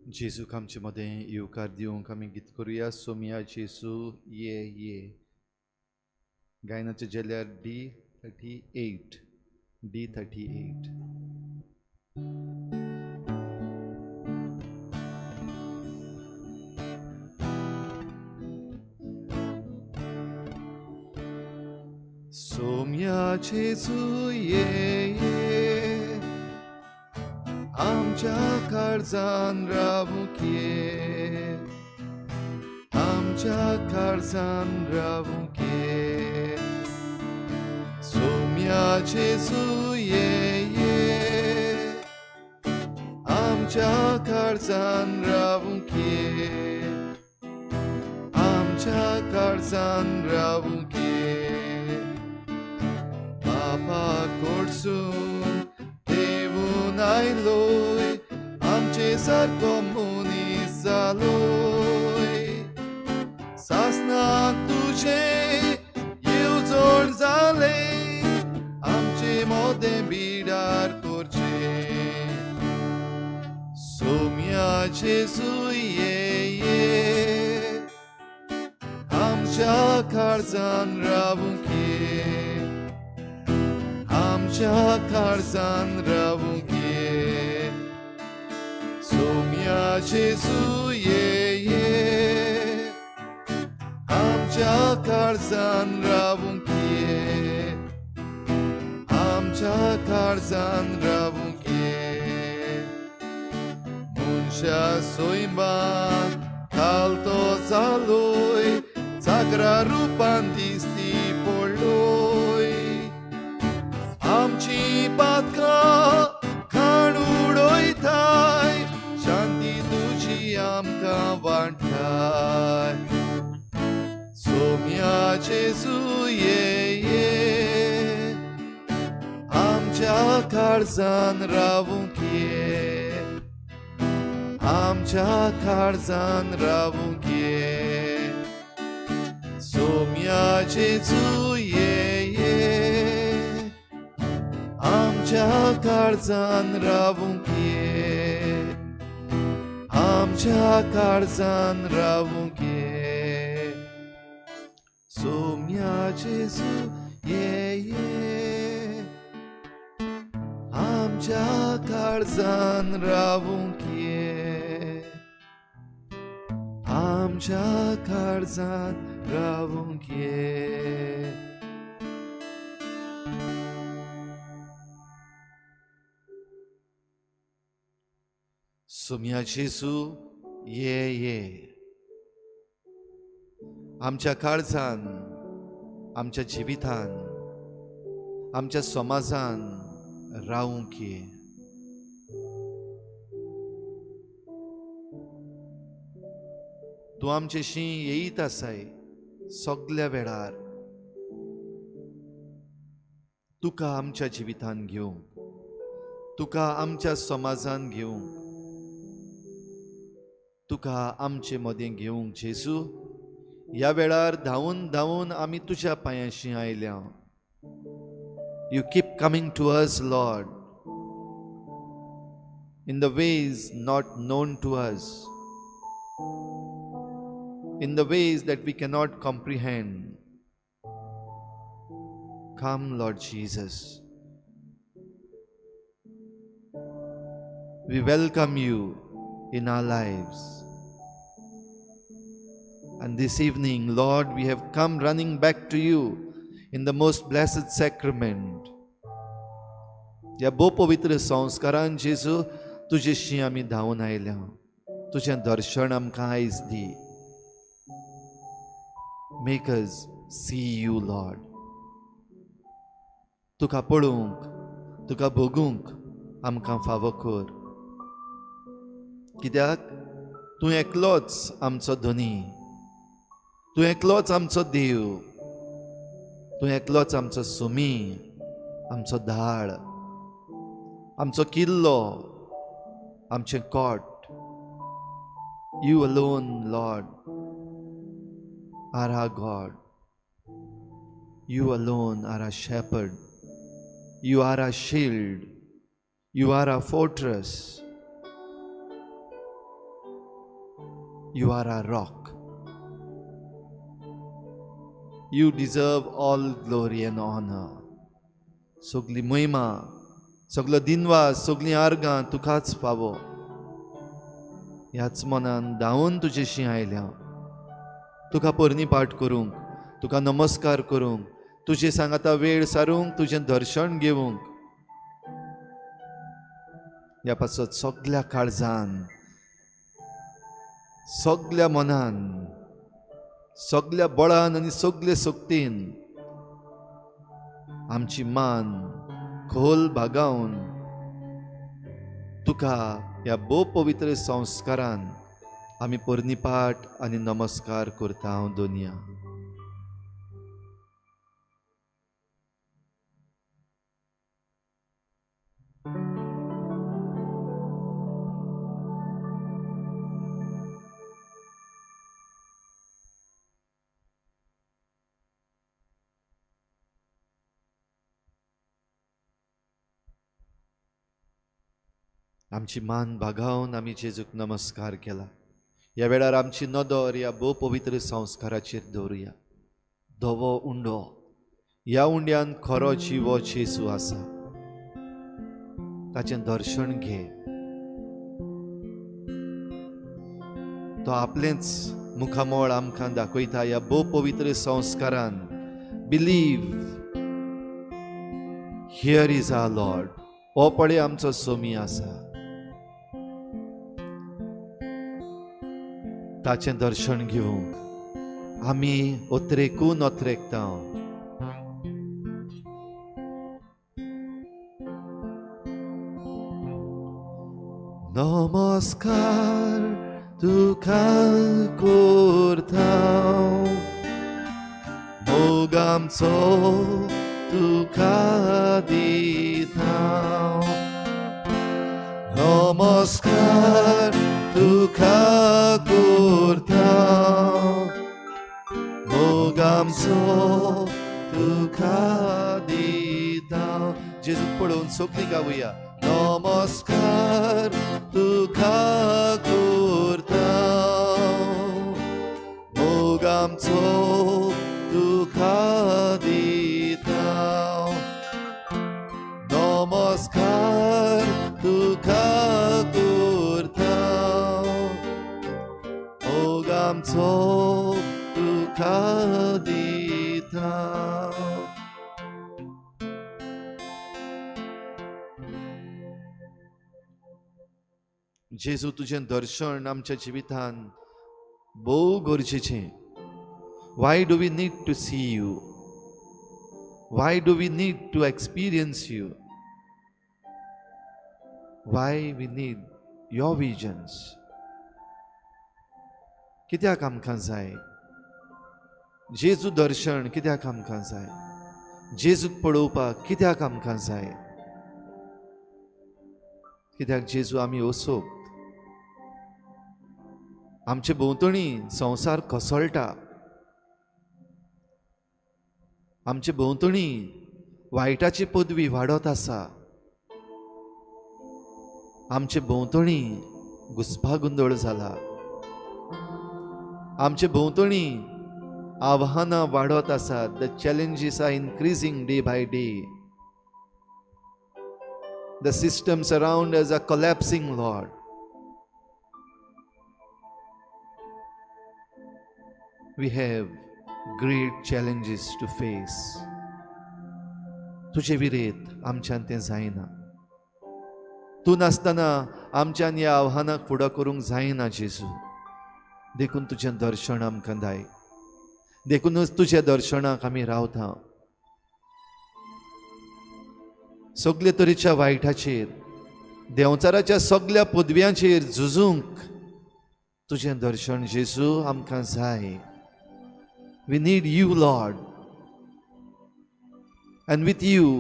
जेजूक आमचे मदें येवकार दिवंक आमी गीत करुया. सोमिया जेजू ये ये. गायनाचे जेल्यार D38. D38. सोमिया जेजू ये ये, आमच्या काळजान रावूंक ये, आमच्या काळजान रावूंक ये. सोमिया जेजू ये ये, आमच्या काळजान रावूंक ये, आमच्या काळजान रावूंक ये. पापा कडसून देवून आयलोय, आमचे सारको मनीस जालोय. सासनाक तुझे येवजण जाले, आमचे मोदें बिडार करचे. सोमिया जेजू ये ये, आमच्या काळजान रावूंक ये, आमच्या काळजान रावूंक ये. सोमिया जेजू ये ये, आमच्या काळजान रावूंक ये, आमच्या काळजान रावूंक ये. मनशा सोयबान कालतो जालोय, जागरा रुपान दिसती पडलोय. आमची पातकां खाण उडयताय, शांती तुजी आमकां वांटाय. सोमिया जेजू ये ये, आमच्या काळजान रावूंक ये, आमच्या काळजान रावूंक ये. सोमिया जेजू ये ये, आमच्या काळजान रावूंक ये, आमच्या काळजान रावूंक ये. सोमिया जेजू ये ये, आमच्या काळजान रावूंक ये, आमच्या काळजान रावूंक ये. सोमिया जेजू ये ये, आमच्या काळजान, आमच्या जिवितान, आमच्या समाजान रावूंक ये. तूं आमचेशी येयत आसाय सगल्या वेळार. तुका आमच्या जिवितान घेवंक, तुका आमच्या समाजान घेवंक, तुका आमचे मदें घेवंक. जेजू, ह्या वेळार धांवून धांवून आमी तुज्या पांयाशी आयल्या. You keep coming to us lord, in the ways not known to us, in the ways that we cannot comprehend. Come, Lord Jesus. We welcome you in our lives. And this evening, Lord, we have come running back to you in the most blessed sacrament. ह्या भोव पवित्र संस्कारान जेजू तुजेशी आमी धांवून आयल्या. तुजें दर्शन आमकां आयज दी. Make us see you, Lord. तुका पळोवंक, तुका भोगूंक आमकां फावो कर. कित्याक तूं एकलोच आमचो धनी, तूं एकलोच आमचो देव, तूं एकलोच आमचो सुमी, आमचो धाळ, आमचो किल्लो, आमचें coat. You alone, Lord, are our God. You alone are our shepherd. You are our shield. You are our fortress. You are our rock. You deserve all glory and honor. सगली महिमा, सगलो दिनवास, सगली आर्गां तुकाच पावो. ह्याच मनान धांवन तुजेशी आयल्या. तुका परनीपाट करूंक, तुका नमस्कार करूंक, तुजे सांगाता वेळ सारूंक, तुजें दर्शन घेवंक. ह्या पासत सगल्या काळजान, सगल्या मनान, सगल्या बळान आनी सगले सक्तीन आमची मान खोल भागावन तुका ह्या भोव पवित्र संस्कारान आमी परनीपाट आनी नमस्कार करता हांव दोनया. आमची मान भागावन आमी जेजूक नमस्कार केला. ह्या वेळार आमची नदर ह्या भोव पवित्र संस्काराचेर दवरुया. धवो उंडो, ह्या उंड्यान खरो जिवो जेजू आसा. ताचें दर्शन घे. तो आपलेंच मुखामोळ आमकां दाखयता ह्या भोव पवित्र संस्कारान. Believe, here is our Lord. हो पळय आमचो सोमी आसा. ताचें दर्शन घेवंक आमी ओत्रेकून ओत्रेकता. नमस्कार तुका करता, मोग आमचो तुका दिता. नमस्कार तुका करता, मोग आमचो तुका दिता. जेजूक पळोवन सगळीं गावया. नमस्कार तुका करता, मोग आमचो तुका दिता. नमस्कार तुका करता, मोग आमचो तुका दिता. जेजू तुजें दर्शन आमच्या जिवितान भोव गरजेचें. Why do we need to see you? Why do we need to experience you? Why we need your visions? कित्याक आमकां जाय जेजू दर्शन? कित्याक आमकां जाय जेजूक पळोवपाक? कित्याक आमकां जाय? कित्याक जेजू आमी वसोक आमचे भोंवतणी संवसार कोसळटा. आमचे भोंवतणी वायटाची पदवी वाडत आसा. आमचे भोंवतणी घुसपागोंदळ जाला. आमचे भोंवतणी आव्हानां वाडत आसात. The challenges are increasing day by day. The systems around us are collapsing, Lord. We have great challenges to face. तुझे विरेत आमच्यान तें जायना. तूं नासतना आमच्यान ह्या आव्हानाक फुडो करूंक जायना जेजू. देखून तुजें दर्शन आमकां जाय. देखूनच तुज्या दर्शनाक आमी रावता. सगळे तरेच्या वायटाचेर, देंवचाराच्या सगळ्या पदव्यांचेर झुजूंक तुजें दर्शन जेजू आमकां जाय. We need you, Lord. And with you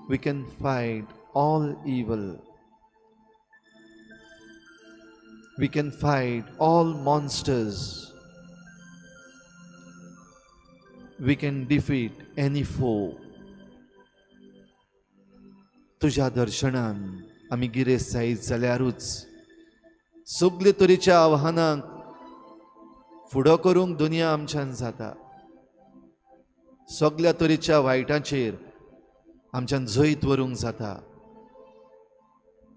we can fight all evil. We can fight all monsters. We can defeat any foe. तुझ्या दर्शनान आमी गिरेस्त जायत जाल्यारूच सगळे तरेच्या आव्हानांक फुडो करूंक दुनिया आमच्यान जाता. सगळ्या तरेच्या वायटाचेर आमच्यान जैत व्हरूंक जाता.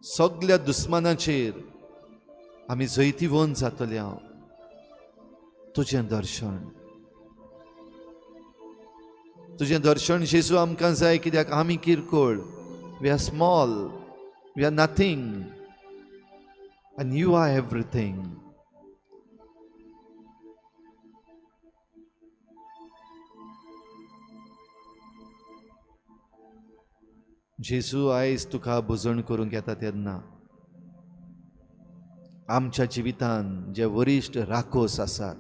सगळ्या दुस्मानाचेर आमी जैती वोन जातले. हांव तुजें दर्शन, तुजें दर्शन जेजू आमकां जाय. कित्याक आमी किरकोळ, we are small, we are nothing, and you are everything. Jezu आयज तुका भुजण करूंक येता तेन्ना आमच्या जिवितान जे वरिश्ठ राखोस आसात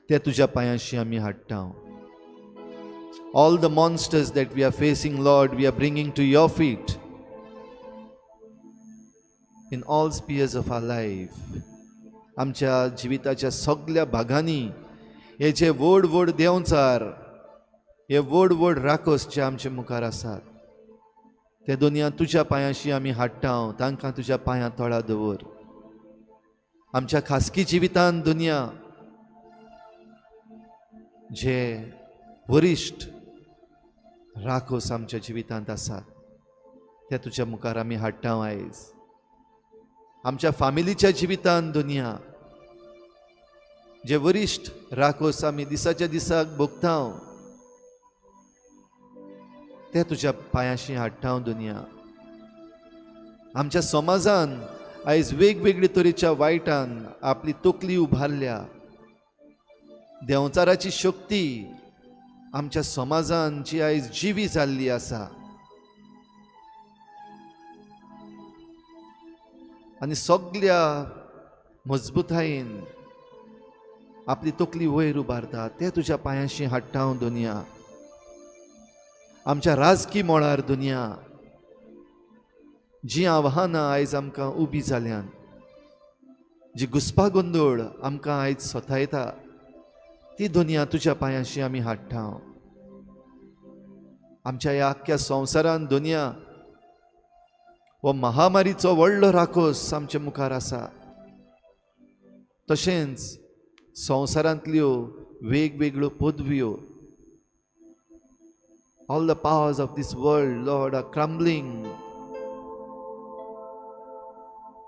ते तुज्या पांयाशी आमी हाडटा. All the monsters that we are facing, Lord, we are bringing to your feet in all spheres of our life. आमच्या जिविताच्या सगळ्या भागांनी हे जे व्हड व्हड देंवचार, हे व्हड व्हड राखोस जे आमचे मुखार आसात ते दुनिया तुज्या पांयाशी आमी हाडटा. तांकां तुज्या पांयां तळा दवर. आमच्या खासगी जिवितान दुनिया जे वरिश्ठ राखोस आमच्या जिवितांत आसात ते तुज्या मुखार आमी हाडटा. आयज आमच्या फामिलीच्या जिवितान दुनिया जे वरिश्ठ राखोस आमी दिसाच्या दिसाक भोगता ते तुज्या पांयाशी हाडटा. दुनिया आमच्या समाजान आयज वेगवेगळे तरेच्या वायटान आपली तकली उबारल्या. देंवचाराची शक्ती आमच्या समाजान जी आयज जिवी जाल्ली आसा आनी सगळ्या मजबूतायेन आपली तकली वयर उबारता ते तुज्या पांयाशी हाडटा. दुनिया आमच्या राजकी मळार दुनिया जी आव्हानां आयज आमकां उबी जाल्यान, जी घुसपागोंदळ आमकां आयज सतायता ती दुनिया तुज्या पांयाशी आमी हाडटा. आमच्या ह्या आख्ख्या संवसारान दुनिया हो महामारीचो व्हडलो राखोस आमचे मुखार आसा. तशेंच संवसारांतल्यो वेगवेगळ्यो पदव्यो, all the powers of this world, Lord, are crumbling.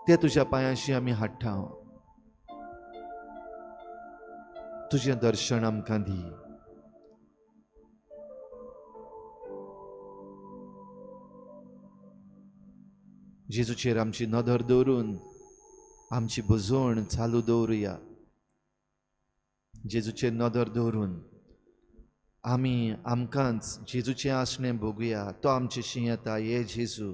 ते तुज्या पांयाशी आमी हाडटा. तुजें दर्शन आमकां दी. जेजूचेर आमची नदर दवरून आमची भुजवण चालू दवरुया. जेजूचेर नदर दवरून आमी आमकांच जेजूचें आसणें भोगुया. तो आमचेशी येता. हे जेजू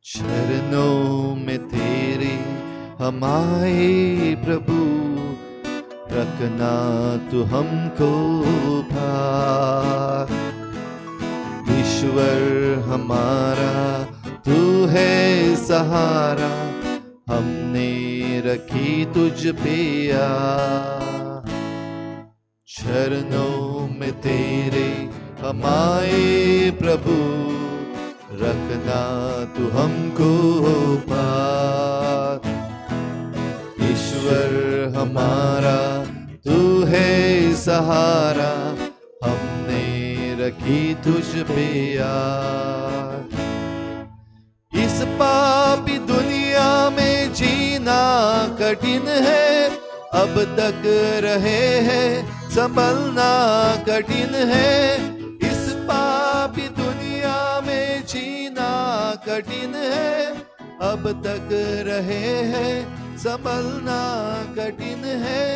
चरणों में तेरे हम आए प्रभु, रखना तू हमको भार. ईश्वर हमारा तू है सहारा, हमने रखी तुझ पे आस. चरणों में तेरे हम आए प्रभु, रखना तू हमको पार. ईश्वर हमारा तू है सहारा, हमने रखी तुझ पे आस. इस पापी दुनिया में जीना कठिन है, अब तक रहे हैं संभलना कठिन है. इस पापी दुनिया में जीना कठिन है, अब तक रहे हैं संभलना कठिन है.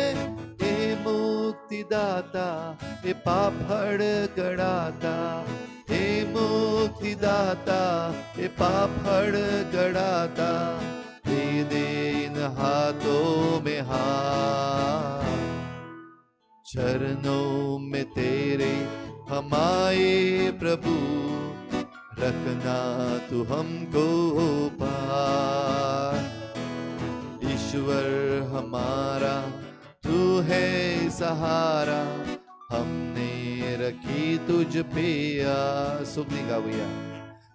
हे मुक्तिदाता, हे पाप हड़कड़ाता, हे मुक्तिदाता, ये पाप हड़गड़ाता, दे दे इन हाथों में हाथ। चरणों में तेरे हम आए प्रभु, रखना तू हमको पार। ईश्वर हमारा तू है सहारा, हमने रखी तुझ पे आस। सुबह गाऊया।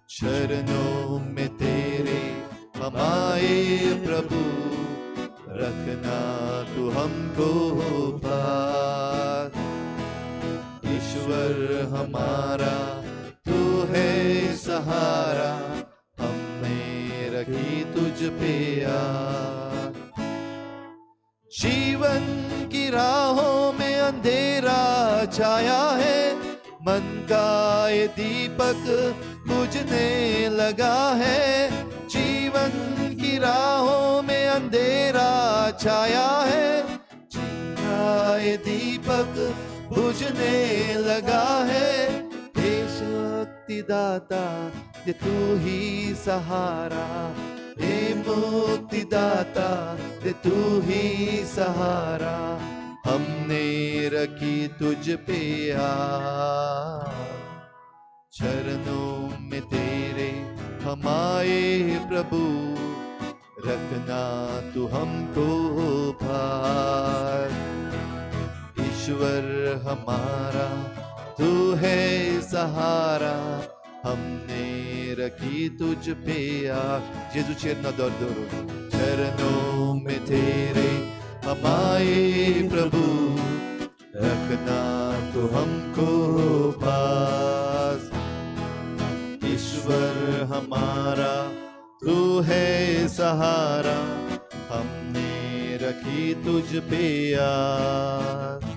चरणों में तेरे हम आए प्रभु, रखना तू हमको पार। ईश्वर हमारा तू है सहारा, हमने रखी तुझ पे आस। जीवन की राहों में अंधेरा छाया है, मन का ये दीपक बुझने लगा है। जीवन की राहों में अंधेरा छाया है, जिनका ये दीपक बुझने लगा है। हे शक्तिदाता, ये तू ही सहारा, हे मुक्तिदाता, ये तू ही सहारा, हमने रखी तुझ पे आस। चरणों में तेरे हम आए प्रभु, रखना तू हमको पार। ईश्वर हमारा तू है सहारा, हमने रखी तुझ पे आस। जेजू चरणों दौर दौरो। चरणों में तेरे हम आए प्रभु, रखना तू हमको पास। ईश्वर हमारा तू है सहारा, हमने रखी तुझ पे आस।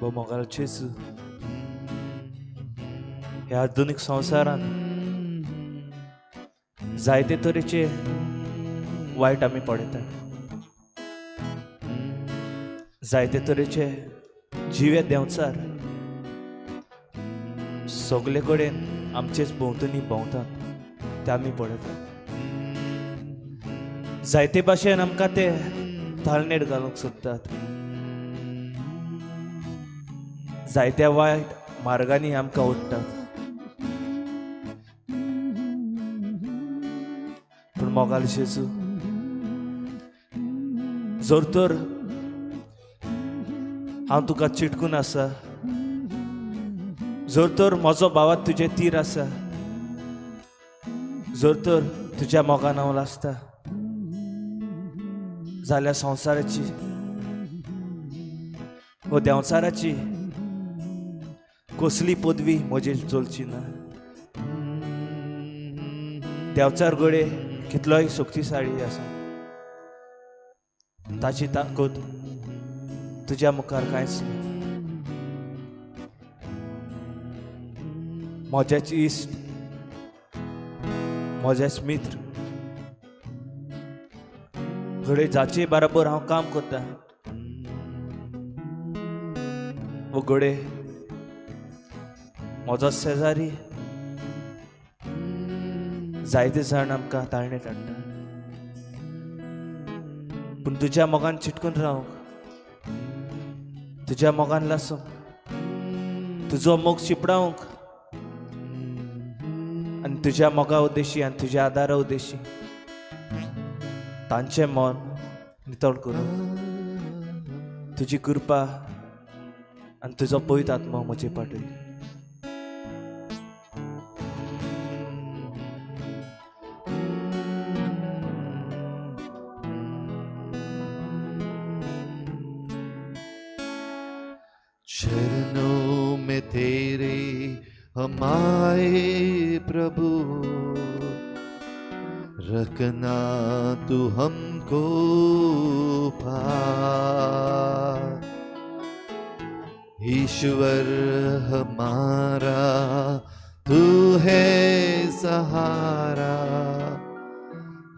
뭐 뭔가를 죄수 ह्या आधुनिक संवसारान जायते तरेचे वायट आमी पळयतात, जायते तरेचे जिवे देंवचार सगळे कडेन आमचेच भोंवतणी भोंवतात ते आमी पळयतात। जायते भाशेन आमकां ते थाळणेर घालूंक सोदतात, जायत्या वायट मार्गांनी आमकां ओडटात। पूण मोगाल जेजू, जर तर हांव तुका चिटकून आसा, जर तर म्हजो भावात तुजें तीर आसा, जर तर तुज्या मोगान हांव लासता, जाल्यार संवसाराची वो देंवचाराची कसली पदवी म्हजेर चलची ना। देंवचार गडे कितलोय शक्तिशाळी आसा, ताची ताकद तुज्या मुखार कांयच ना। म्हजेच इश्ट, म्हजेच मित्र घडे जाचे बराबर हांव काम करता, वो घडे म्हजो शेजारी जायते जाण आमकां ताळणे हाडटा। पूण तुज्या मोगान चिटकून रावंक, तुज्या मोगान लासूंक, तुजो मोग शिपडावंक आनी तुज्या मोगा उद्देशी आनी तुज्या आदारा उद्देशी तांचें मन नितळ करूंक तुजी कृपा आनी तुजो पवित्र आत्मा म्हजे पाठय। चरणों में तेरे हम आए प्रभु, रखना तू हमको पार। ईश्वर हमारा तू है सहारा,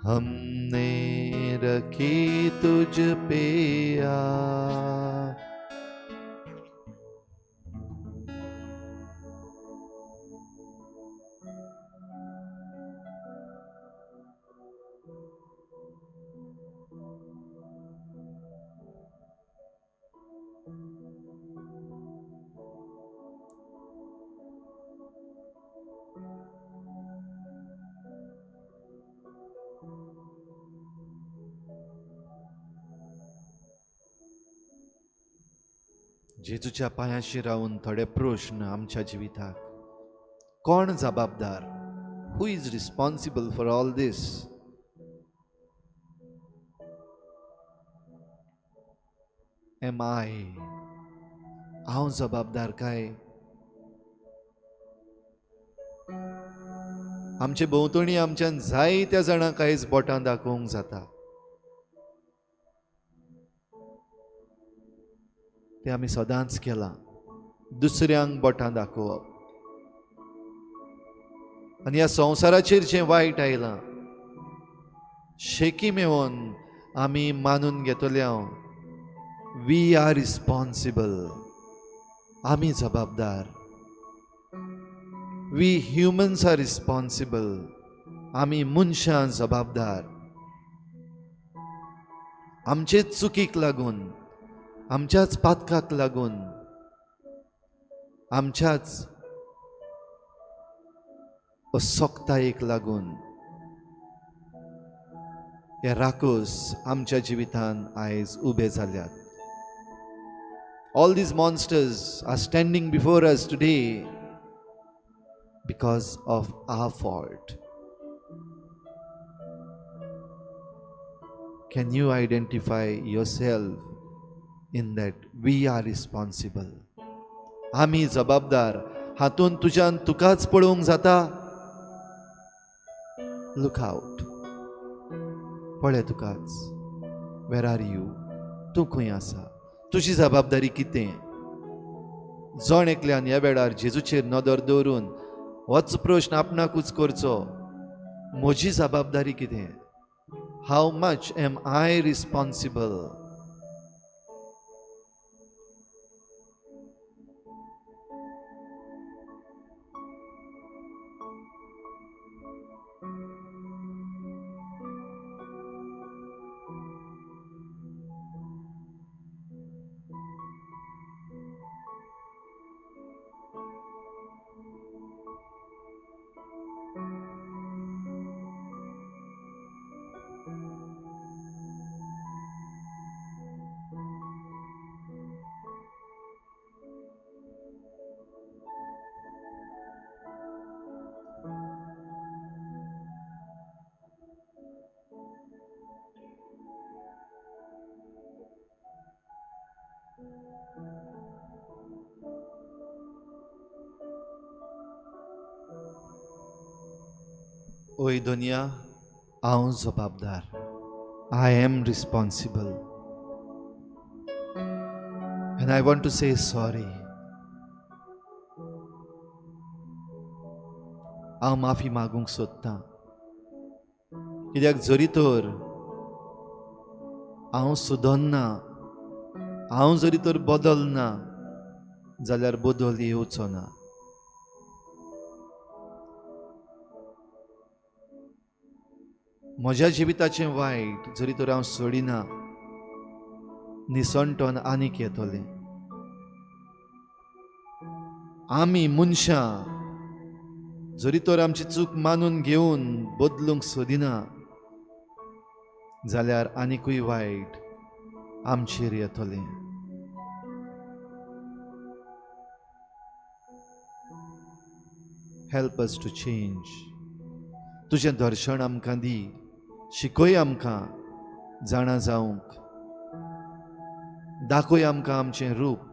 हमने रखे तुझ पे आ। जेजूच्या पांयाशी रावून थोडे प्रश्न आमच्या जिविताक. कोण जबाबदार? Who is responsible for all this? Am I? हांव जबाबदार काय? आमचे भोंवतणी आमच्यान जायत्या जाणांक आयज बोटां दाखोवंक जाता. ते आमी सदांच केलां, दुसऱ्यांक बोटां दाखोवप. आनी ह्या संवसाराचेर जें वायट आयलां, शेकी मेळोवन आमी मानून घेतल्या वी आर रिस्पॉन्सिबल. आमी जबाबदार. We humans are responsible. आमी मनशां जबाबदार. आमचेच चुकीक लागून, आमच्याच पातकाक लागून, आमच्याच सोक्तायेक लागून हे राखोस आमच्या जिवितान आयज उबे जाल्यात. All these monsters are standing before us today because of our fault. Can you identify yourself in that we are responsible? आमी जबाबदार. हातून तुज्यान तुकाच पळोवंक जाता. Look out. पळय तुकाच. Where are you? तूं खंय आसा? तुजी जबाबदारी कितें? जण एकल्यान ह्या वेळार जेजूचेर नदर दवरून होच प्रश्न आपणाकूच करचो. म्हजी जबाबदारी कितें? How much am I responsible? ओय दुनिया, हांव जबाबदार. I am responsible. And I want to say sorry. हांव माफी मागूंक सोदतां. कित्याक जरी तर हांव सुदरना, हांव जरी तर बदलना, जाल्यार बदल येवचो ना. म्हज्या जिविताचें वायट जरी तर हांव सोडिना, निसंटोन आनीक येतलें. आमी मनशां जरी तर आमची चूक मानून घेवन बदलूंक सोदिना, जाल्यार आनीकूय वायट आमचेर येतलें. Help us to change. तुजें दर्शन आमकां दी. शिकय आमकां जाणा जावंक. दाखय आमकां आमचें रूप.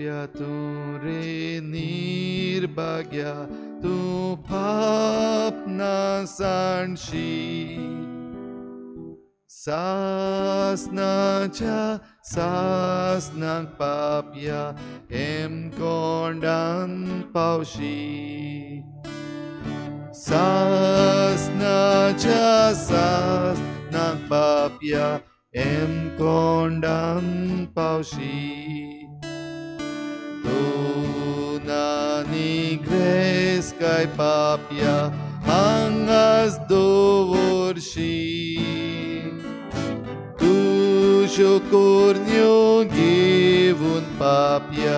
पाप्या तूं रे निर्भाग्या तूं पाप ना सांडशी सासनाच्या सासनाक पाप्या एम कोंडान पावशी सासनाच्या सासनाक पाप्या एम कोंडान पावशी दोनानी ग्रेस काय पाप्या हांगास दवरशी तुज्यो कोरन्यो घेवन पाप्या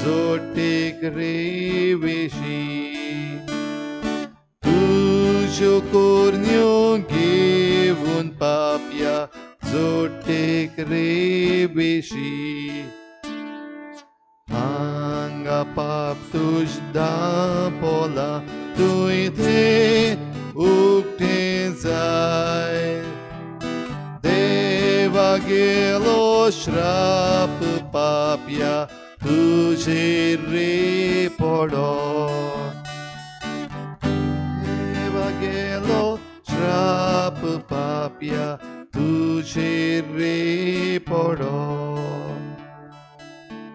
जोटेक रेवेशी तुज्यो कोरन्यो घेवन पाप्या जोटेक रेवेशी हांगा पाप तुजदा पोला तुय ते उक्तें जाय देवा गेलो श्राप पाप्या तुझे रे पडो देवा गेलो श्राप पाप्या तुझे रे पडो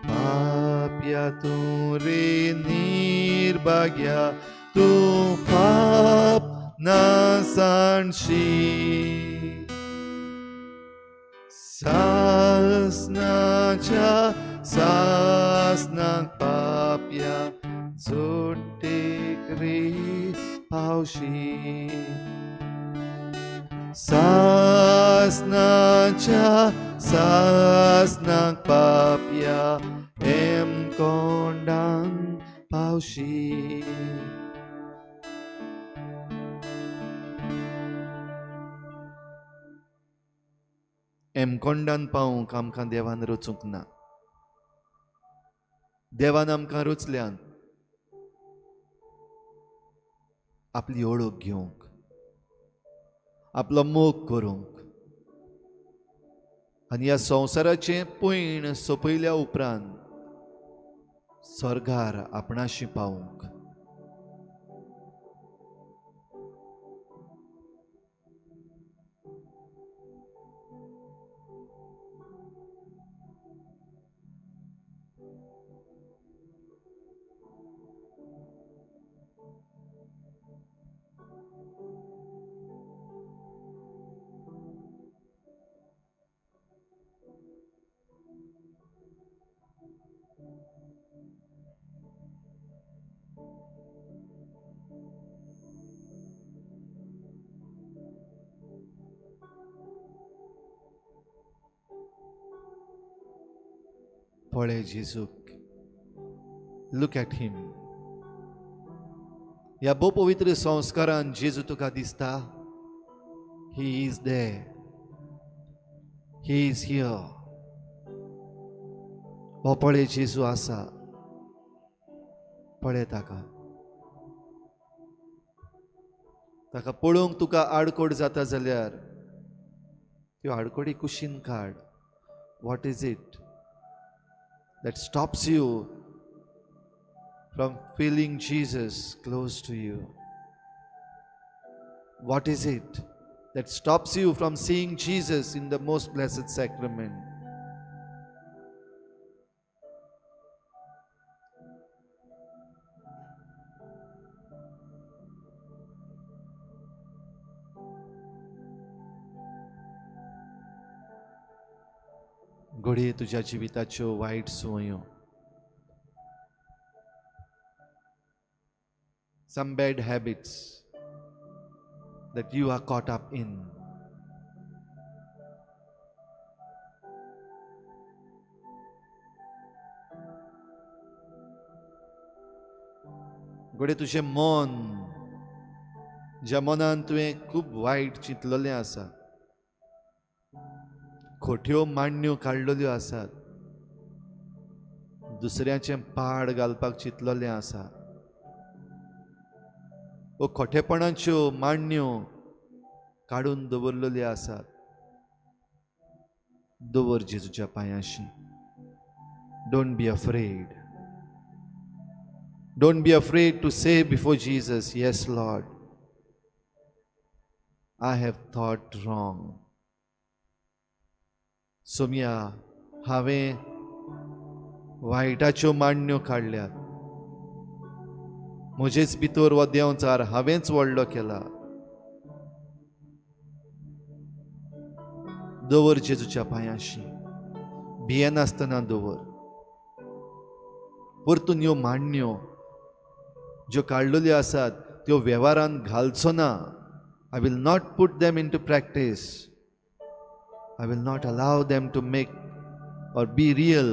पाप्या तूं रे निर्भाग्या तूं पाप ना सांडशी सासनाच्या सासनाक पाप्या जोटेक रे पावशी सासनाच्या सासनाक पाप्या एम कोंडान पावशी एम कोंडान पावूंक आमकां देवान रचूंक ना देवान आमकां रचल्यान आपली ओळख घेवंक आपलो मोग करूंक आनी ह्या संवसाराचें पैण सोंपयल्या उपरांत स्वर्गार आपणाशी पावूंक पळय जेजूक लूक ॲट हिम ह्या भोव पवित्र संस्कारान जेजू तुका दिसता he is there he is here हो पळय जेजू आसा पळय ताका ताका पळोवंक तुका आडकोड जाता जाल्यार त्यो आडकोडी कुशीन काड what is it that stops you from feeling Jesus close to you? What is it that stops you from seeing Jesus in the most blessed sacrament? घडये तुज्या जिविताच्यो वायट संवयो some bad habits that you are caught up in. घडये तुजें मन ज्या मनान तुवें खूब वायट चिंतलेलें आसा खोट्यो मांडण्यो काडलेल्यो आसात दुसऱ्याचें पाड घालपाक चिंतलेलें आसा वो खोटेपणाच्यो मांडण्यो काडून दवरलेल्यो आसात दवर जेजूच्या पांयाशी Don't be afraid. Don't be afraid to say before Jesus, yes, Lord, I have thought wrong. Saumya हांवें वायटाच्यो मांडण्यो काडल्यात. म्हजेच भितर हो देंवचार हांवेंच व्हडलो केला. दवर जेजूच्या पांयाशी, भियेनासतना दवर. परतून ह्यो मांडण्यो ज्यो काडलेल्यो आसात त्यो वेव्हारांत घालचो ना. I will not put them into practice. I will not allow them to make or be real.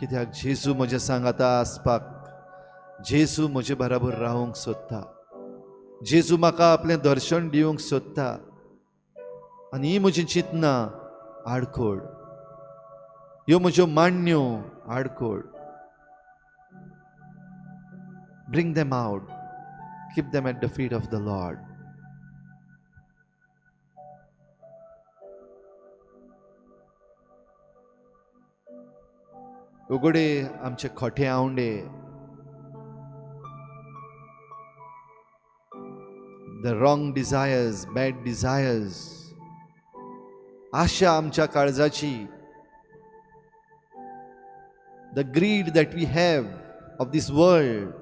कित्याक जेजू म्हज्या सांगाता आसपाक, जेजू म्हजे बराबर रावंक सोदता. जेजू म्हाका आपलें दर्शन दिवंक सोदता. आनी ही म्हजी चिंतनां आडखोड, ह्यो म्हज्यो मांडण्यो आडखोड. Bring them out. Keep them at the feet of the Lord. उगडे आमचे खोटे आवंडे, the wrong desires, bad desires, आशा आमच्या काळजाची, the greed that we have of this world,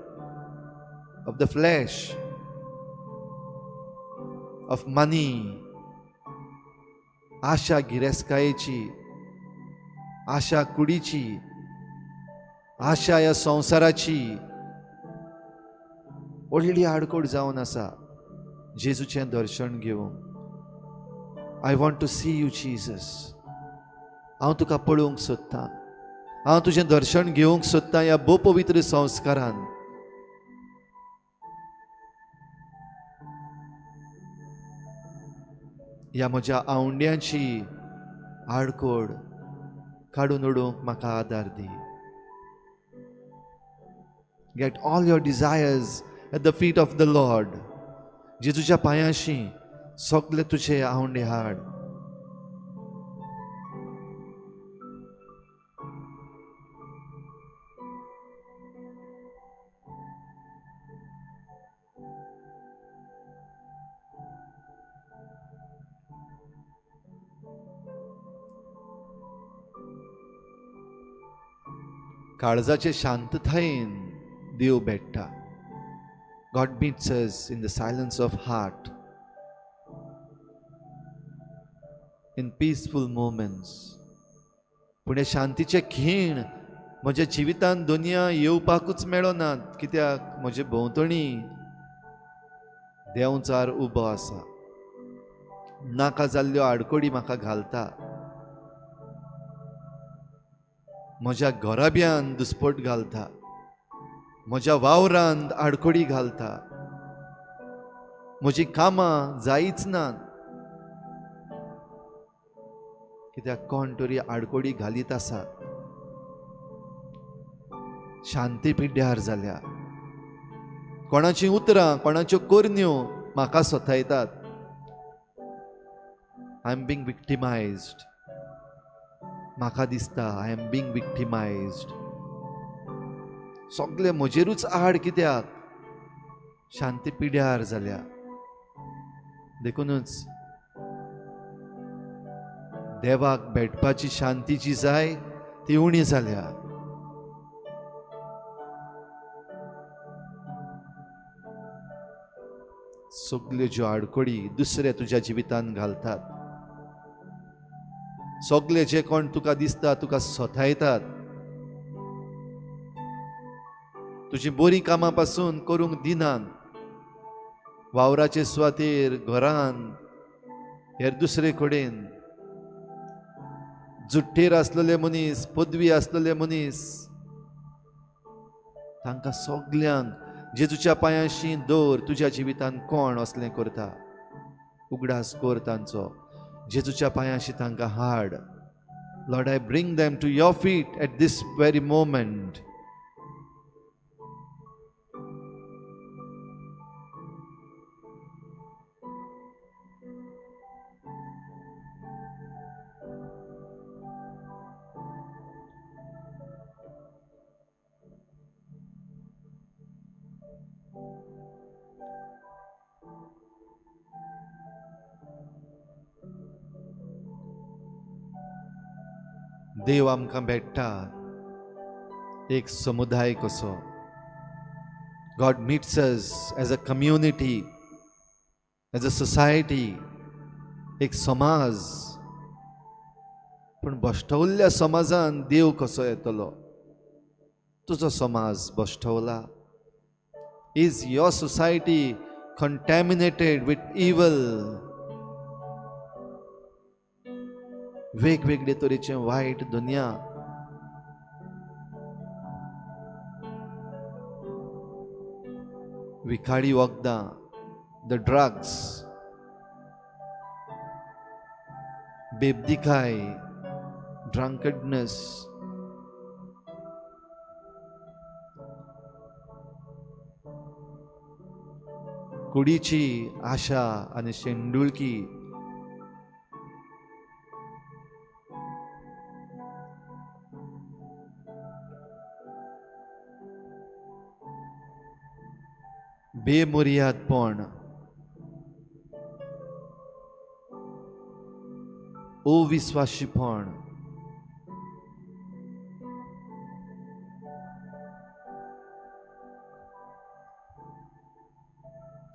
of the flesh, of money, आशा गिरेस्कायेची, आशा कुडीची, आशा ह्या संवसाराची व्हडली आडकोड जावन आसा. जेजूचें दर्शन घेवंक. I want to see you Jesus. हांव तुका पळोवंक सोदतां. हांव तुजें दर्शन घेवंक सोदतां ह्या भोव पवित्र संस्कारान. ह्या म्हज्या आवंड्यांची आडकोड काडून उडोवंक म्हाका आदार दी. Get all your desires at the feet of the Lord. जेजूच्या पांयाशी सगळे तुझे आवंडे हाड. काळजाचे शांततायेन देव भेटता. God meets us in the silence of heart, in peaceful moments. पूण हे शांतीचे खीण म्हज्या जिवितांत दुनिया येवपाकूच मेळनात. कित्याक म्हजे भोंवतणी देंवचार उबो आसा. नाका जाल्ल्यो आडकोडी म्हाका घालता. म्हज्या घराब्यान दुस्पट घालता. म्हज्या वावरांत आडकोडी घालता. म्हजी कामां जायच नात. कित्याक कोण तरी आडकोडी घालीत आसा. शांती पिड्ड्यार जाल्या. कोणाची उतरां, कोणाच्यो कोरन्यो म्हाका सोथायतात. I am being विक्टिमायज्ड. म्हाका दिसता आय एम बींग विक्टिमायज्ड. सगळे म्हजेरूच आड. कित्याक शांती पिड्यार जाल्या. देखूनच देवाक भेटपाची शांती जी जाय ती उणी जाल्या. सगल्यो ज्यो आडकोडी दुसरे तुज्या जिवितांत घालतात, सगळे जे कोण तुका दिसता तुका सोथायतात, तुजी बरी कामां पासून करूंक दिनात, वावराचे सुवातेर, घरांत, हेर दुसरे कडेन जुट्टेर आसलेले मनीस, पदवी आसलेले मनीस, तांकां सगल्यांक जेजूच्या पांयाशी दवर. तुज्या जिवितांत कोण असलें करता, उगडास कर तांचो. जेजूच्या पांयाशी तांकां हाड. Lord, I bring them to your feet at this very moment. देव आमकां भेटता एक समुदाय कसो. God meets us as a community, as a society, एक समाज. पण बश्टवल्ल्या समाजान देव कसो येतलो? तुजो समाज बश्टवला. Is your society contaminated with evil? वेगवेगळे तरेचे वायट दुनिया. विखाडी वखदां, the drugs, बेबदिकाय, drunkenness, कुडीची आशा आनी शेंडुळकी, बेमुर्यादपण, अविश्वासीपण,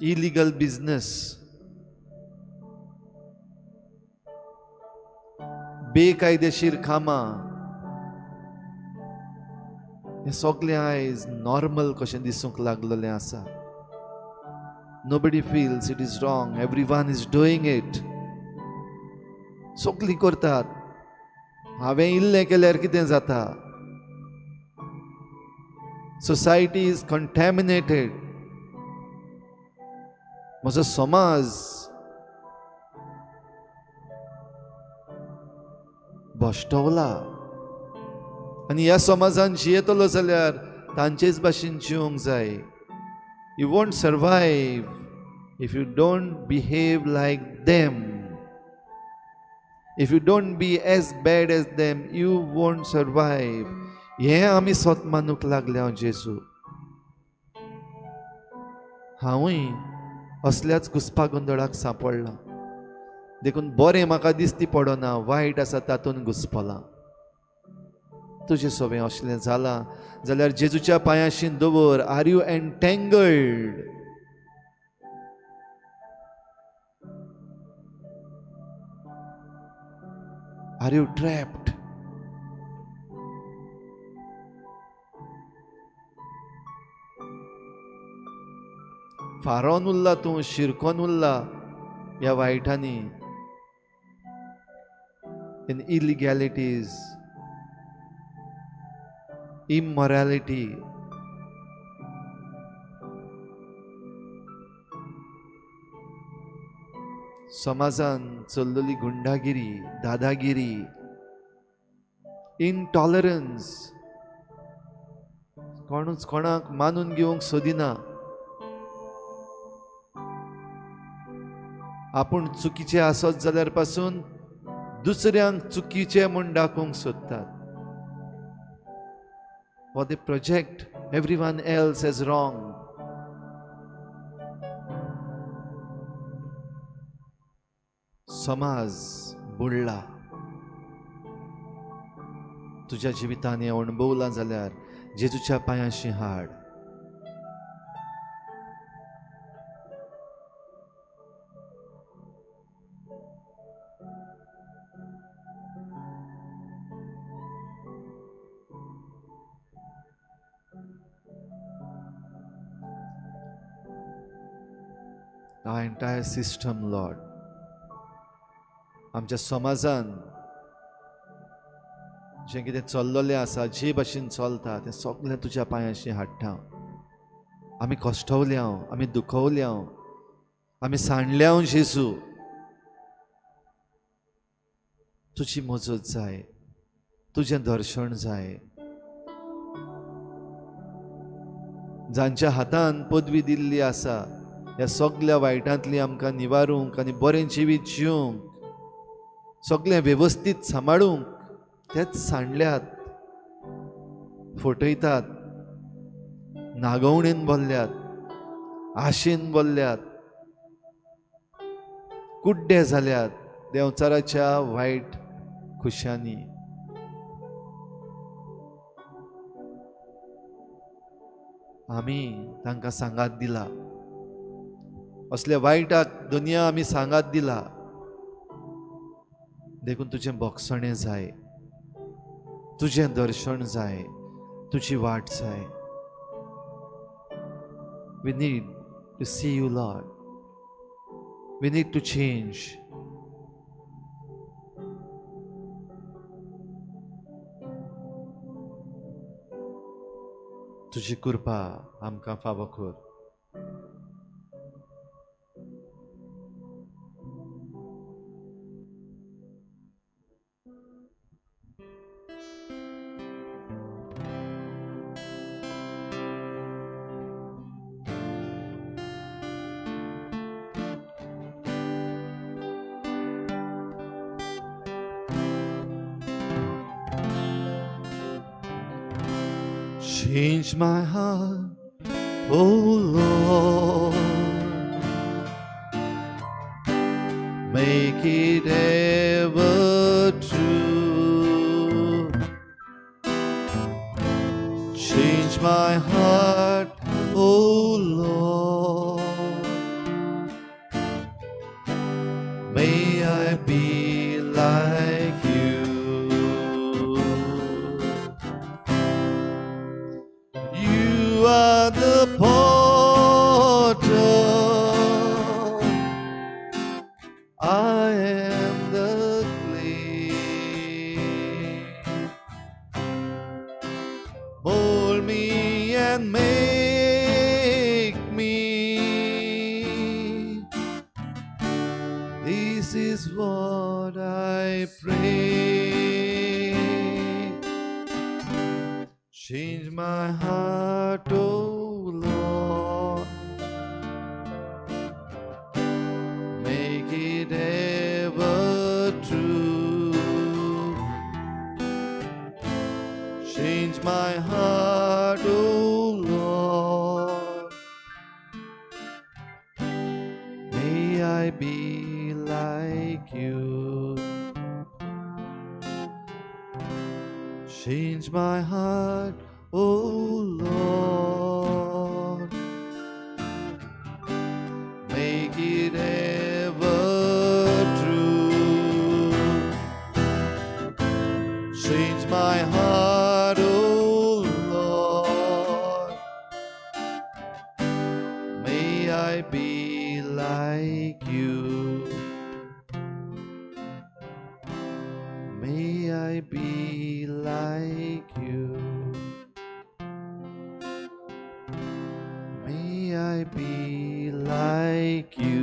इलिगल बिझनेस, बेकायदेशीर कामां, हे सगळें आयज नॉर्मल कशें दिसूंक लागलेलें आसा. Nobody feels it is wrong. Everyone is doing it. सगळीं करतात. हांवें इल्लें केल्यार कितें जाता? Society is contaminated. म्हजो समाज बश्टवला. आनी ह्या समाजान जियेतलो जाल्यार तांचेच भाशेन जिवंक जाय. You won't survive if you don't behave like them. If you don't be as bad as them, you won't survive. हे आमी स्वत मानूक लागले. हांव जेजू, हांवूय असल्याच घुसपा गोंदळाक सांपडलां. देखून बरें म्हाका दिसती पडना, वायट आसा तातूंत घुसपलां. तुजें सगळें असलें जालां जाल्यार जेजूच्या पांयाशीं दवर. Are you entangled? Are you trapped? फारोन उरला तूं, शिरकोन उरला ह्या वायटांनी, इन इलिगॅलिटीज, immorality, समाजान चल्लेली गुंडागिरी, दादागिरी, इनटॉलरन्स, कोणूच कोणाक मानून घेवंक सोदिना. आपूण चुकीचे आसत जाल्यार पासून दुसऱ्यांक चुकीचे म्हूण दाखोवंक सोदतात. Or they project everyone else as wrong. समाज बुडला. तुज्या जिवितांत हें अणभवलां जाल्यार जेजूच्या पांयाशीं हाड. Our entire system, Lord, आमच्या समाजान जें कितें चल्लोलें आसा, जे भाशेन चलता तें सगळें तुज्या पांयाशीं हाडटा. आमी कश्टवल्या, आमी दुखवल्या, आमी सांडल्या. जेजू, तुजी मजत जाय, तुजें दर्शन जाय. जांच्या हातान पदवी दिल्ली आसा, ह्या सगळ्या वायटांतली आमकां निवारूंक आनी बरें जिवीत जिवंक, सगळें वेवस्थीत सांबाळूंक तेच सांडल्यात, फटयतात, नागवणेन भरल्यात. आशेन बोल्ल्यात, कुड्डे जाल्यात देंवचाराच्या वायट खुशांनी. आमी तांकां सांगात दिला, असले वायटाक दुनिया आमी सांगात दिला. देखून तुजें बोगसणें जाय, तुजें दर्शन जाय, तुजी वाट जाय. We need to see you, Lord. We need to change. तुजी कृपा आमकां फावो कर. Change my heart, oh Lord, make it ever true. Change my heart, oh Lord, may I be like you. You are the potter, I am the clay. Mold me and make me. This is what I pray. Change my heart, oh Lord, make it ever true. Change my heart, oh Lord, may I be like you. Change my heart, oh Lord, make it ever true. Change my heart, oh Lord, may I be like you. May I be like you. May I be like you.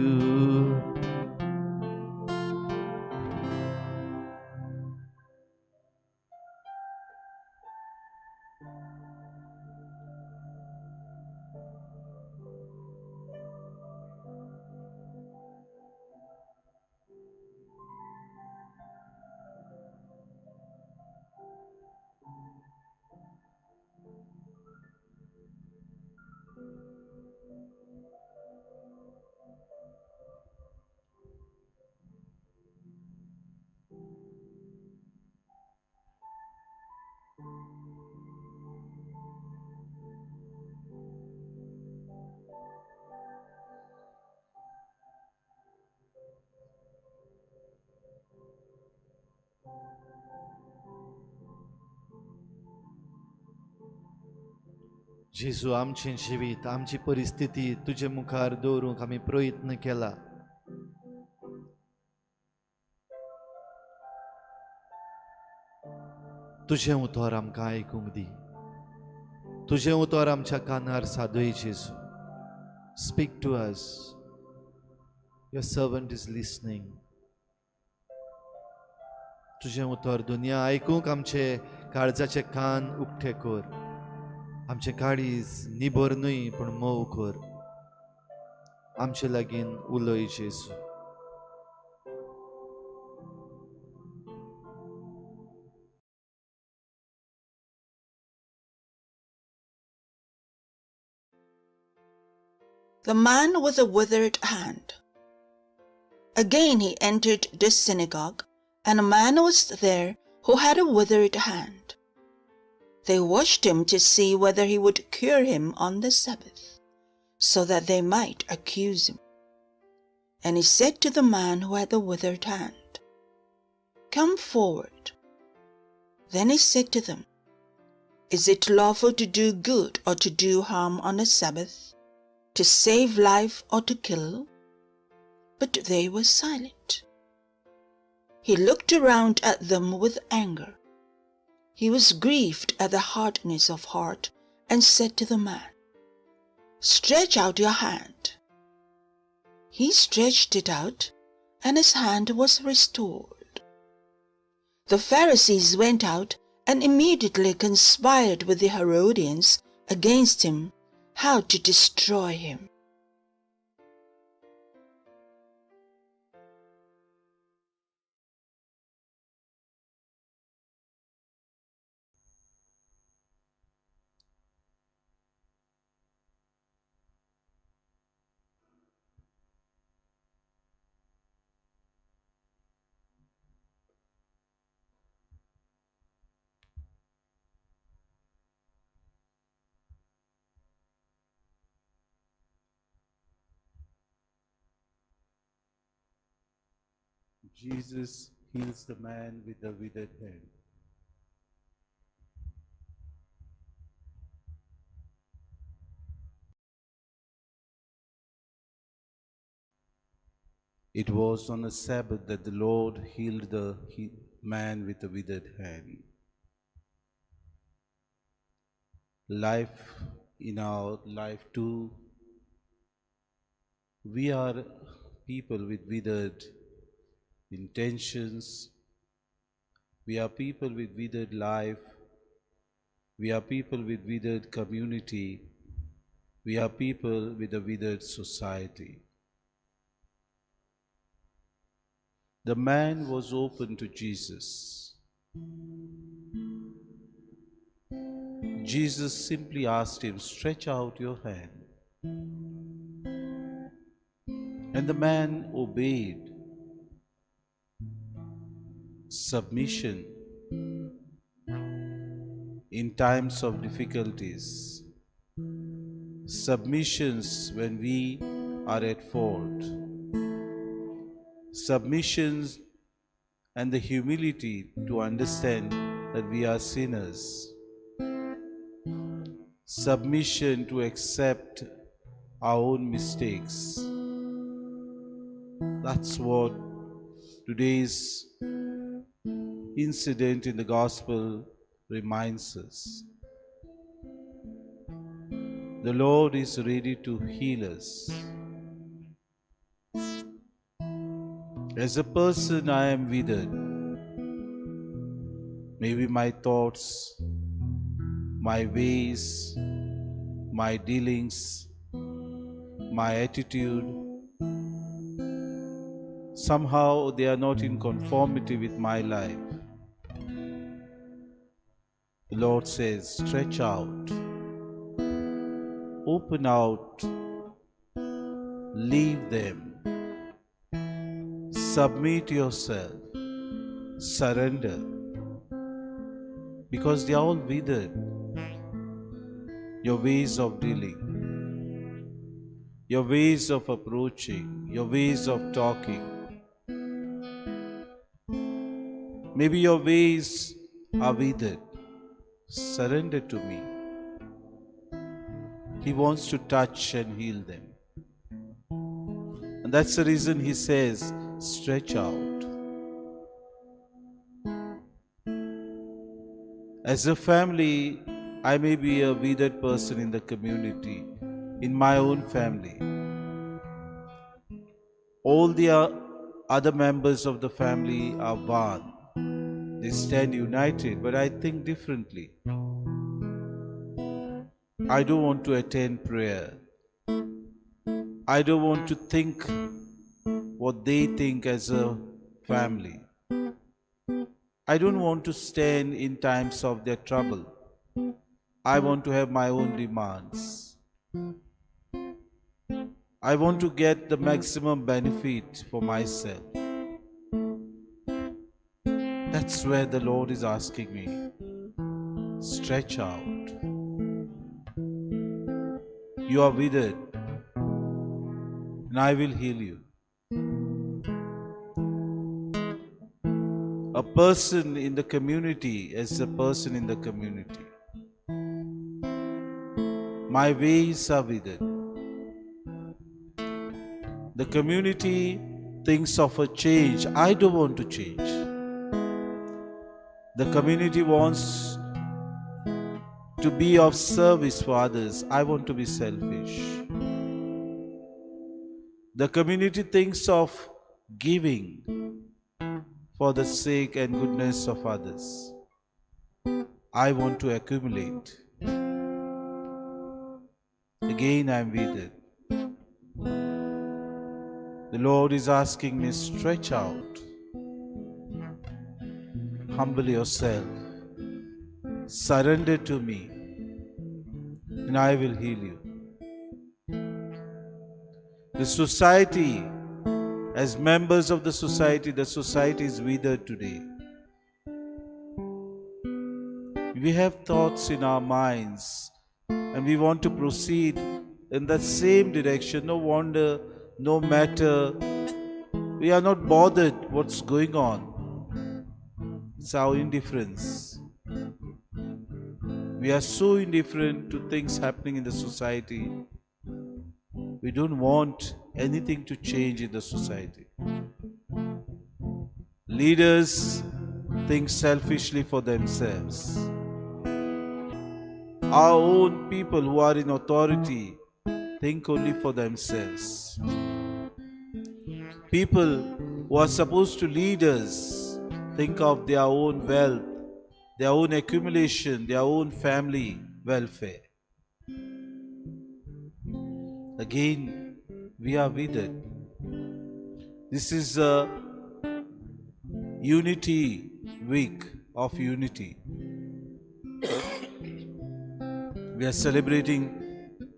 जेजू, आमचें जिवीत, आमची परिस्थिती तुजे मुखार दवरूंक आमी प्रयत्न केला. तुजें उतर आमकां आयकूंक दी. तुजें उतर आमच्या कानार सादय जेजू. Speak to us. Your servant is listening. तुजें उतर दुनिया आयकूंक आमचे काळजाचे कान उक्ते कर. आमचे काळीज निबर न्हय पण मोव कर. आमचे लागीं उलय जेजू. The man with a withered hand. Again he entered the synagogue, and a man was there who had a withered hand. They watched him to see whether he would cure him on the Sabbath, so that they might accuse him. And he said to the man who had the withered hand, "Come forward." Then he said to them, "Is it lawful to do good or to do harm on the Sabbath, to save life or to kill?" But they were silent. He looked around at them with anger. He was grieved at the hardness of heart and said to the man, "Stretch out your hand." He stretched it out, and his hand was restored. The Pharisees went out and immediately conspired with the Herodians against him, how to destroy him. Jesus heals the man with the withered hand. It was on a Sabbath that the Lord healed the man with the withered hand. Life, in our life too, we are people with withered intentions. We are people with withered life. We are people with withered community. We are people with a withered society. The man was open to Jesus. Jesus simply asked him, "Stretch out your hand." And the man obeyed. Submission in times of difficulties. Submissions when we are at fault. Submissions and the humility to understand that we are sinners. Submission to accept our own mistakes. That's what today's incident in the gospel reminds us. The Lord is ready to heal us. As a person, I am withered. Maybe my thoughts, my ways, my dealings, my attitude, somehow they are not in conformity with my life. The Lord says, stretch out, open out, leave them, submit yourself, surrender, because they are all withered. Your ways of dealing, your ways of approaching, your ways of talking, maybe your ways are withered. Surrender to me. He wants to touch and heal them. And that's the reason he says, stretch out. As a family, I may be a withered person in the community, in my own family. All the other members of the family are one. They stand united, but I think differently. I don't want to attend prayer. I don't want to think what they think as a family. I don't want to stand in times of their trouble. I want to have my own demands. I want to get the maximum benefit for myself. That's where the Lord is asking me. Stretch out. You are withered, and I will heal you. A person in the community is a person in the community. My ways are withered. The community thinks of a change. I don't want to change. The community wants to be of service for others. I want to be selfish. The community thinks of giving for the sake and goodness of others. I want to accumulate. Again, I am withered. The Lord is asking me, stretch out. Humble yourself. Surrender to me, and I will heal you. The society, as members of the society is withered today. We have thoughts in our minds, and we want to proceed in that same direction. No wonder, no matter, we are not bothered what's going on. It's our indifference. We are so indifferent to things happening in the society. We don't want anything to change in the society. Leaders think selfishly for themselves. Our own people who are in authority think only for themselves. People who are supposed to lead us think of their own wealth, their own accumulation, their own family welfare. Again, we are withered. This is a unity week of unity. We are celebrating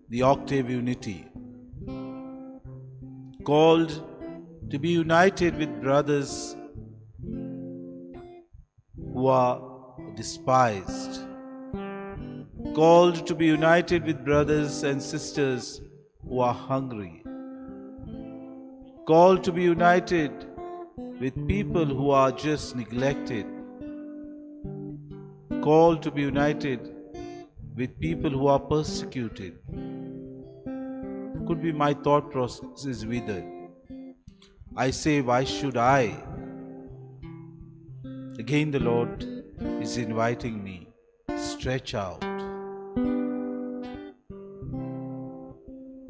the octave unity, called to be united with brothers who are despised, called to be united with brothers and sisters who are hungry, called to be united with people who are just neglected, called to be united with people who are persecuted. Could be my thought process is withered. I say, why should I? Again, the Lord is inviting me, stretch out.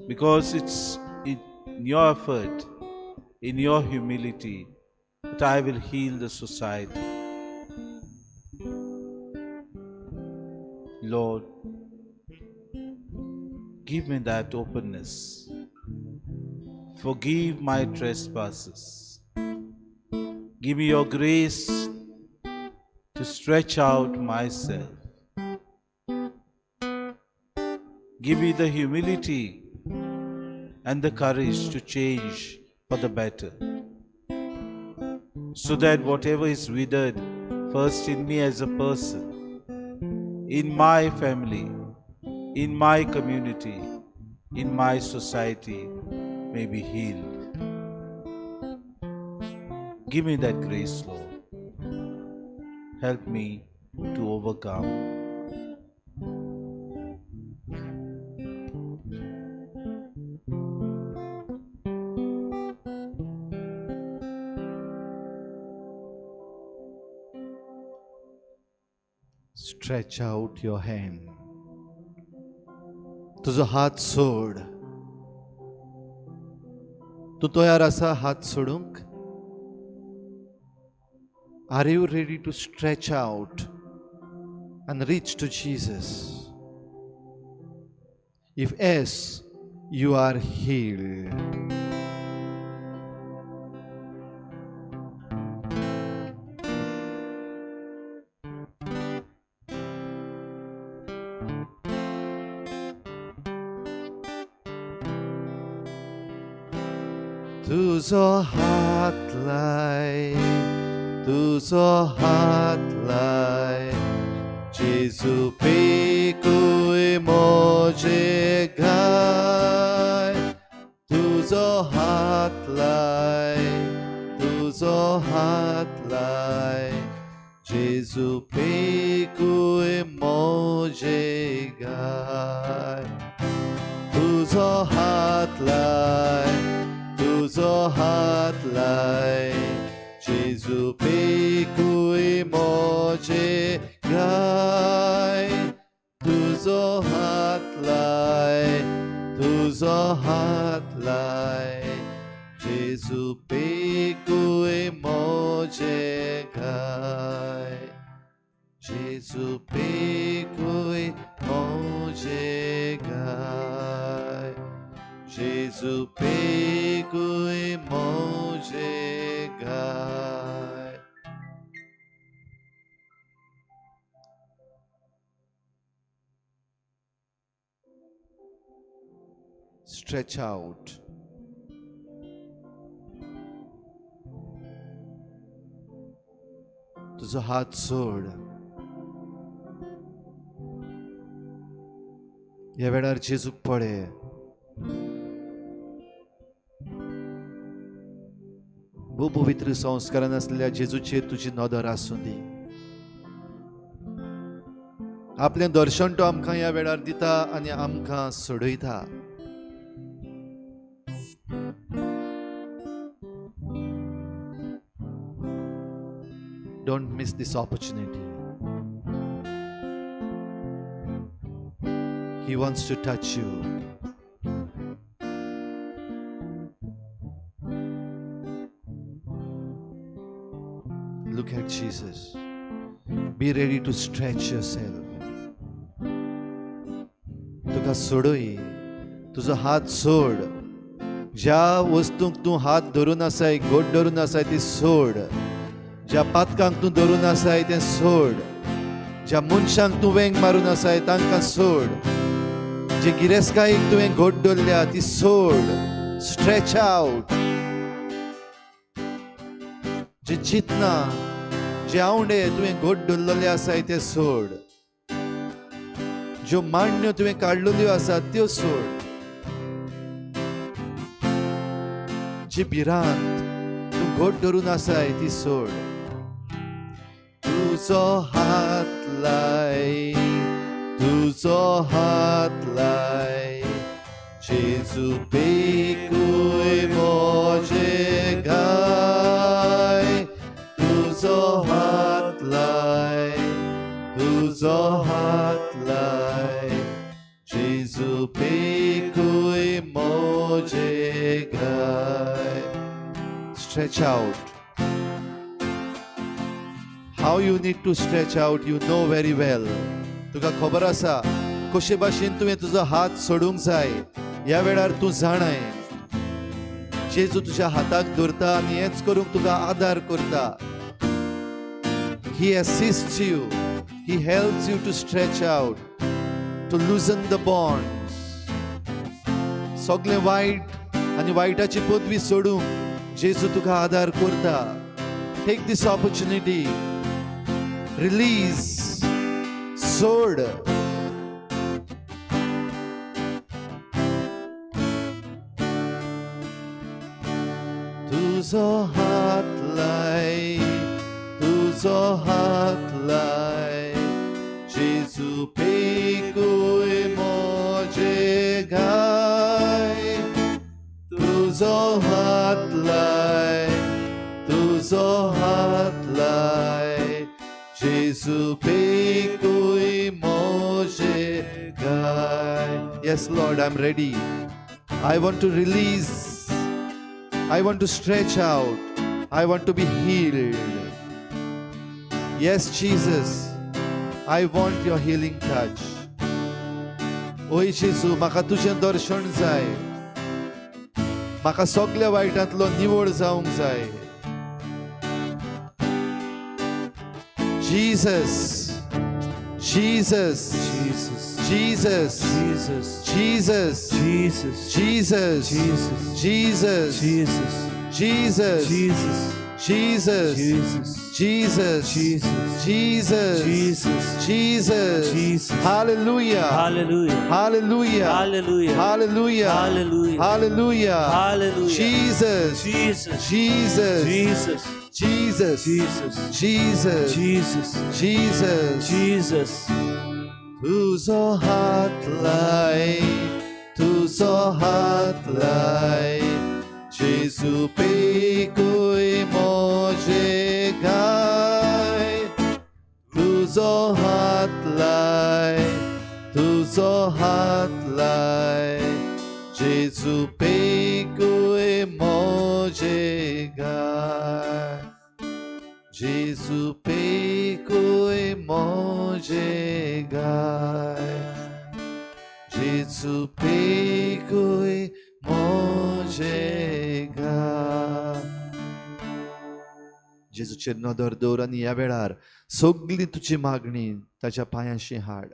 Because it's in your effort, in your humility, that I will heal the society. Lord, give me that openness. Forgive my trespasses. Give me your grace to stretch out myself. Give me the humility and the courage to change for the better, so that whatever is withered, first in me as a person, in my family, in my community, in my society, may be healed. Give me that grace, Lord. Help me to overcome. Stretch out your hand. तुझा हात सोड. तू तयार असा हात सोडूंक? Are you ready to stretch out and reach to Jesus? If yes, you are healed. तुझो हात लाय, तुझो हात लाय, जेजू पेकूय मोजे घाय. तुझो हात लाय, तुझो हात लाय, जेजू पेकूय मोजे घाय. तुझो हात लाय, तुझो हात लाय, जेजू पेकूय मोजे घाय. तुझो हात लाय, तुझो हात लाय, जेजू पेकूय मोजे घाय. जेजू पेकूय मोजे घाय. जेजू पेकूय मोजे घाय. Stretch out. तुझो हात सोड. ह्या वेळार जेजूक पळय. भू पवित्र संस्कारान आसलेल्या जेजूचेर तुजी नदर आसूं दी. आपलें दर्शन तो आमकां ह्या वेळार दिता आनी आमकां सोडयता. Don't miss this opportunity. He wants to touch you. Look at Jesus. Be ready to stretch yourself. तुका सोडय. तुझो हात सोड. ज्या वस्तूंक तूं हात धरून आसाय, घोट धरून आसाय ती सोड. ज्या पातकांक तूं धरून आसाय तें सोड. ज्या मनशांक तूं वेंग मारून आसाय तांकां सोड. जे गिरेस्कायेक तुवें घोट धरल्या ती सोड. Stretch out. जे चिंतना, जे आवडे तुवें घोट धरलेले आसाय ते सोड. ज्यो मांडण्यो तुवें काडलेल्यो आसात त्यो सोड. जी भिरांत तूं घोट धरून आसाय ती सोड. तुझो हात लाय, तुझो हात लाय, जेजू पेकूय मोजे घाय. तुझो हात लाय, तुझो हात लाय, जेजू पेकूय मोजे घाय. Stretch out. How you need to stretch out, you know very well. तुका खबर आसा कशे भाशेन तुवें तुजो हात सोडूंक जाय. ह्या वेळार तूं जाणाय जेजू तुज्या हाताक धरता आनी हेच करूंक तुका आदार करता. He assists you. He helps you to stretch out, to loosen the bonds. सगळे वाईट आनी वाईटाची पदवी सोडूंक जेजू तुका आदार करता. Take this opportunity. Release. सोड. तुझो हात लाय, तुझो हात लाय, जेजू पेकूय मोजे घाय. तुझो हात लाय, तुझो हात लाय, जेजू पेकूय मोजे घाय. Yes, Lord, I'm ready. I want to release. I want to stretch out. I want to be healed. Yes, Jesus, I want your healing touch. ओय जेजू, म्हाका तुजें दर्शन जाय. म्हाका सगळ्या वायटांतलो निवळ जावंक जाय. Jesus, Jesus, Jesus, Jesus, Jesus, Jesus, Jesus, Jesus, Jesus, Jesus, Jesus, Jesus, Jesus, Jesus, Jesus, Jesus, Jesus, Jesus, Jesus. Hallelujah, Hallelujah, Hallelujah, Hallelujah, Hallelujah, Hallelujah, Hallelujah, Hallelujah. Jesus, Jesus, Jesus, Jesus, Jesus, Jesus, Jesus, Jesus, Jesus. Jesus. तुझो हात लाय जेजू पे कोई मोजे गाय तुझो हात लाय जेजू पे कोई मोजे गाय जेजू पे कोई मोजे गाय जेजू पे कोई मोजे गाय जेजूचेर नदर दवर आनी ह्या वेळार सगळी तुजी मागणी ताच्या पांयाशी हाड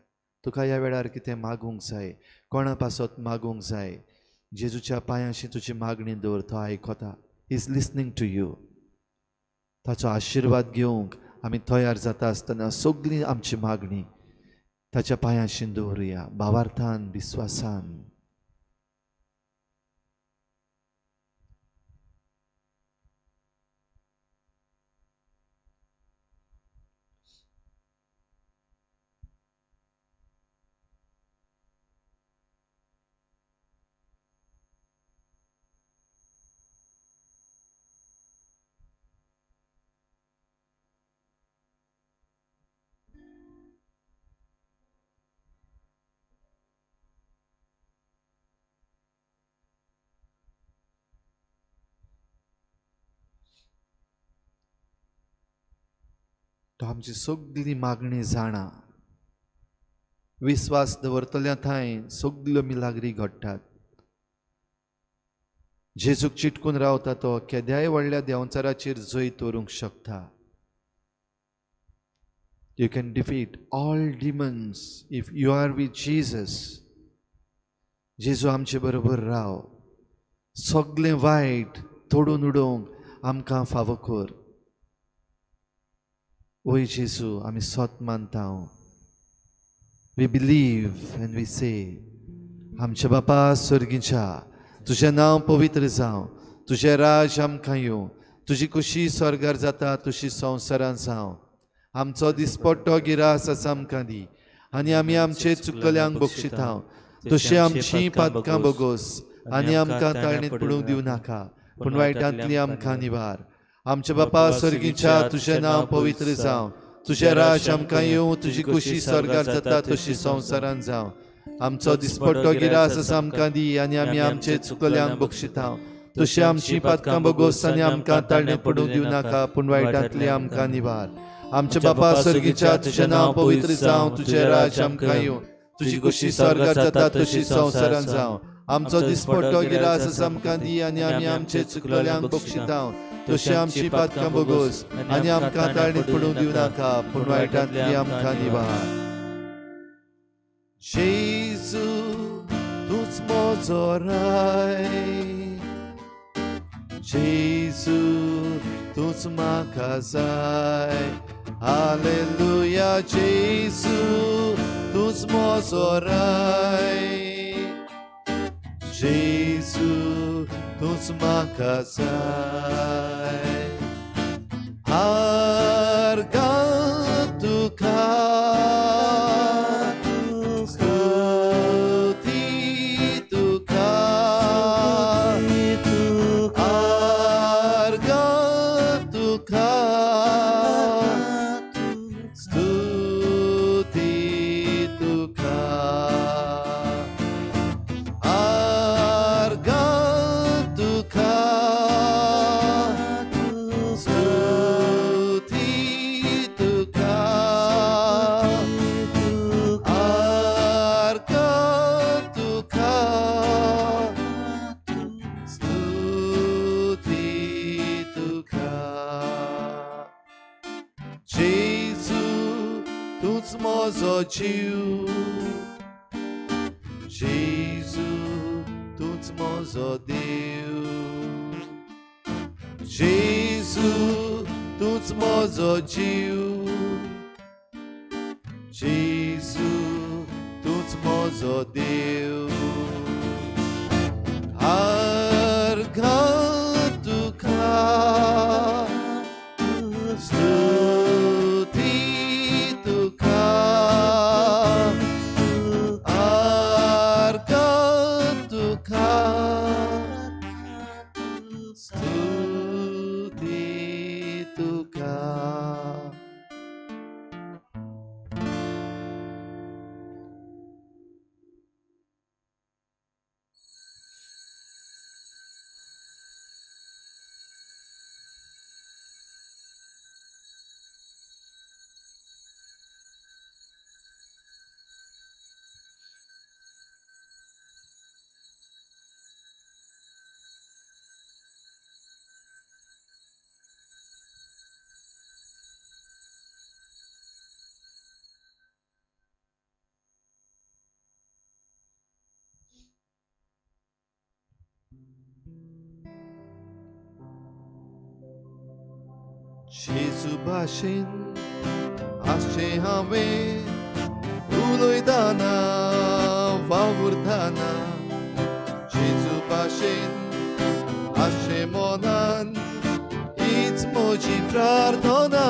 तुका ह्या वेळार कितें मागूंक जाय कोणा पासत मागूंक जाय जेजूच्या पांयाशी तुजी मागणी दवर तो आयकता he is listening to you ताचो आशिर्वाद घेवंक आमी तयार जाता आसतना सगळी आमची मागणी ताच्या पांयाशी दवरुया भावार्थान विस्वासान तो आमची सगळी मागणी जाणा विश्वास दवरतल्या थंय सगल्यो मिलाग्री घडटात जेजूक चिटकून रावता तो केद्याय व्हडल्या देंवचाराचेर जैत दवरूंक शकता you can defeat all demons if you are with Jesus जेजू आमचे बरोबर राव सगळें वायट तोडून उडोवंक आमकां फावो कर ओय जेजू आमी सोत मानता वी बिलीव एंड वी से आमच्या बापा स्वर्गीच्या तुजें नांव पवित्र जावं तुजें राज आमकां येवं तुजी खुशी स्वर्गार जाता तुजी संवसारांत जावं आमचो दिसपट्टो गिरास आसा आमकां दी आनी आमी आमचे चुकल्यांक बक्षिता तशी आमची पातकां बोगोस आनी आमकां ताळणेंत पडूंक दिवं नाका पूण वायटांतली आमकां निवार आमच्या बापा स्वर्गीच्या तुजें नांव पवित्र जावं तुजें राज आमकां येवं तुजी खुशी स्वर्गार जाता तशी संवसारांत जावं आमचो दिसपट्टो गिरास आसा आमकां दी आनी आमी आमचे चुकल्यांक बक्षिता तशी आमची पातकां बोगोस आनी आमकां ताळणेंत पडूंक दिवं नाका पूण वायटांतली आमकां निवार आमच्या बापा स्वर्गीच्या तुजें नांव पवित्र जावं तुजें राज आमकां येवं तुजी खुशी स्वर्गार जाता तशी संवसारांत जावं आमचो दिसपट्टो गिरास आसा आमकां दी आनी आमी आमचे चुकल्यांक बक्षिता तशी आमची पातकां बोगोस आनी आमकां ताळणेंत पडूंक दिवं नाका पूण वायटांतली आमकां निवार जेजू तूंच म्हजो राय जेजू तूंच म्हाका जाय हालेलुया जेजू तूंच म्हजो राय जेजू तूंच म्हाका जाय आर्गां तुका स्तुती तुका आर्गां तुका स्तुती तुका जीव जेजू तूच म्हजो देव, जेजू तूच म्हजो जीव, जेजू तूच म्हजो देव. अर्घां तुका स्तुती तुका, अर्घां तुका स्तुती तुका. जेजू भाशेन आसचें हांवें उलयतना वावुरतना, जेजू भाशेन आसचें मनान हीच म्हजी प्रार्थना.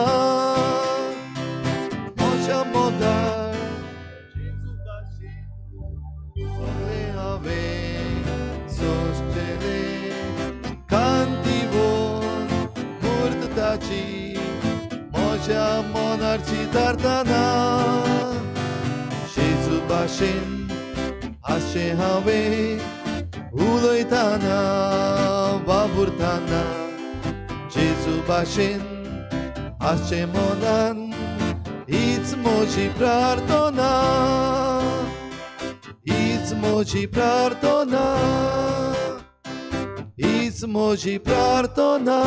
म्हज्या मोगार जेजू भाशेन सगळें हांवें सोंसचें कांतिवोन मुर्तताची म्हज्या मोनारची तारतना. जेजू भाशेन आसचें हांवें उलयतना वावुरतना, जेजू भाशेन आसचें मोनान हीच म्हजी प्रार्थना, हीच म्हजी प्रार्थना, हीच म्हजी प्रार्थना.